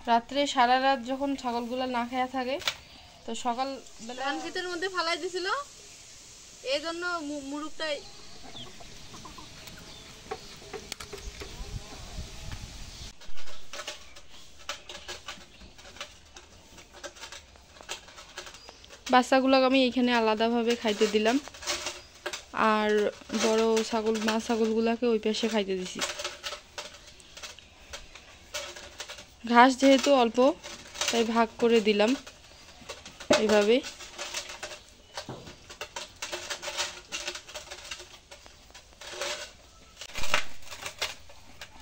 রাত্রে সারা রাত যখন ছাগলগুলো না খায়া থাকে তো সকাল বেলা ধান ক্ষেতের মধ্যে ফালাই দিছিল, এই জন্য মুরুগটাই বাচ্চাগুলোকে আমি এইখানে আলাদাভাবে খাইতে দিলাম, আর বড় ছাগল মা ছাগলগুলোকে ওই পাশে খাইতে দিছি। ঘাস যেহেতু অল্প তাই ভাগ করে দিলাম এইভাবে।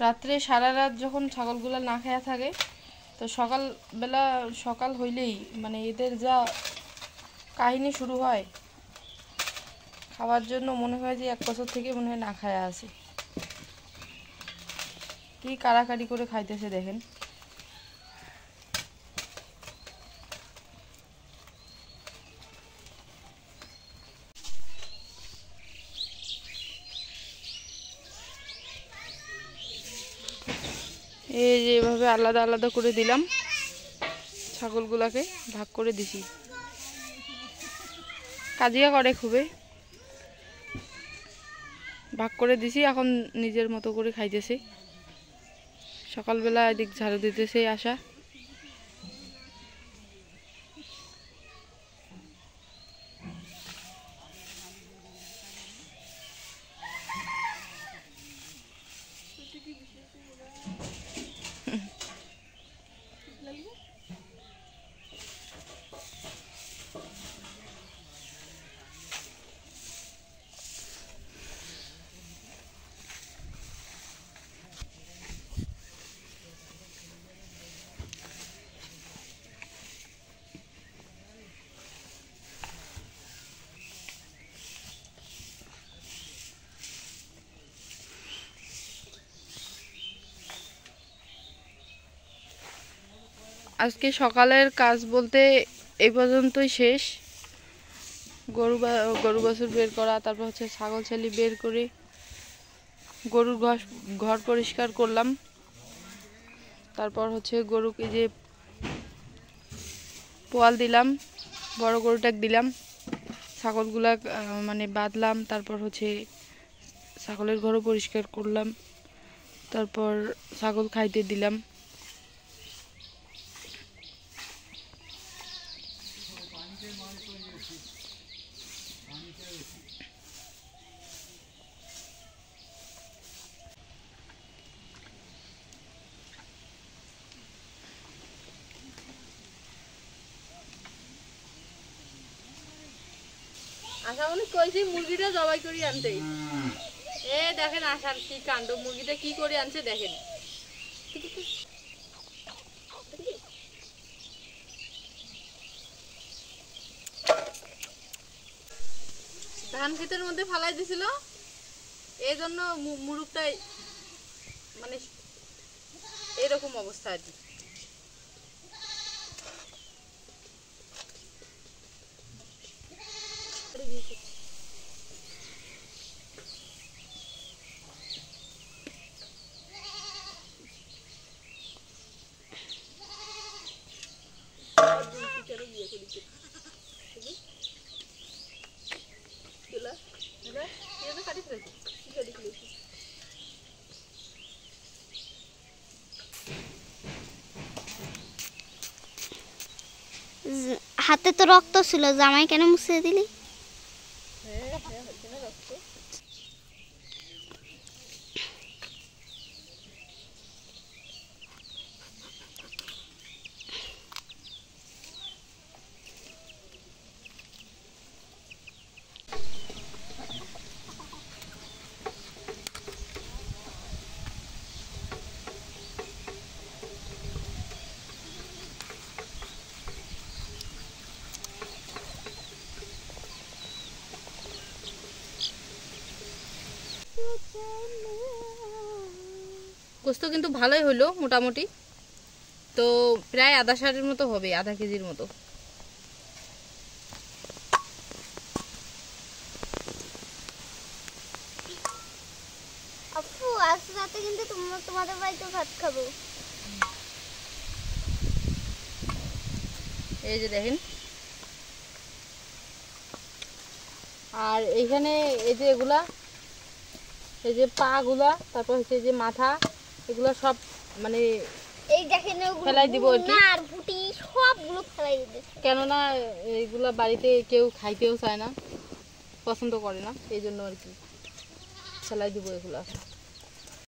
রাত্রে সারা রাত যখন ছাগলগুলো না খায়া থাকে তো সকালবেলা সকাল হইলেই মানে এদের যা কাহিনী শুরু হয়, খাওয়ার জন্য মনে হয় যে 1 বছর থেকে মনে হয় না খায়া আছে। কি কাড়াকাড়ি করে খাইতেছে দেখেন। এই যে এভাবে আলাদা আলাদা করে দিলাম, ছাগলগুলাকে ভাগ করে দিছি। কাজিয়া করে খুবই, ভাগ করে দিছি, এখন নিজের মতো করে খাইতেছে। সকালবেলা এদিক ঝাড়ু দিতেছে আশা। আজকে সকালের কাজ বলতে এই পর্যন্তই শেষ। গরু বাছুর বের করা, তারপর হচ্ছে ছাগল ছালি বের করে গরুর ঘর পরিষ্কার করলাম, তারপর হচ্ছে গরুকে যে পোয়াল দিলাম, বড় গরুটাকে দিলাম, ছাগলগুলা মানে বাঁধলাম, তারপর হচ্ছে ছাগলের ঘরও পরিষ্কার করলাম, তারপর ছাগল খাইতে দিলাম। আশা মনে কইছি মুরগিটা জবাই করে আনতে, এ দেখেন আশার কি কাণ্ড, মুরগিটা কি করে আনছে দেখেন। ধান ক্ষেতের মধ্যে ফালাই দিছিল, এই জন্য মুরুগটাই মানে এরকম অবস্থা আর কি। হাতে তো রক্ত ছিল, জামাই কেন মুছে দিলি? গোস্ত কিন্তু ভালোই হলো মোটামুটি, তো প্রায় আধা সারের মতো হবে, আধা কেজির মতো। আপু আজ রাতে কিন্তু তোমাদের বাড়িতে ভাত খাবো। এই যে দেখেন। আর এইখানে এই যে এগুলা, এই যে পা গুলা, তারপর হচ্ছে যে মাথা, এগুলো সব মানে এই দেখেন ফেলাই দিব আর কি। আর ফুটি সবগুলো ফেলাই দিবে, কেননা এইগুলা বাড়িতে কেউ খাইতেও চায় না, পছন্দ করে না, এই জন্য আর কি ফেলাই দিব এগুলা।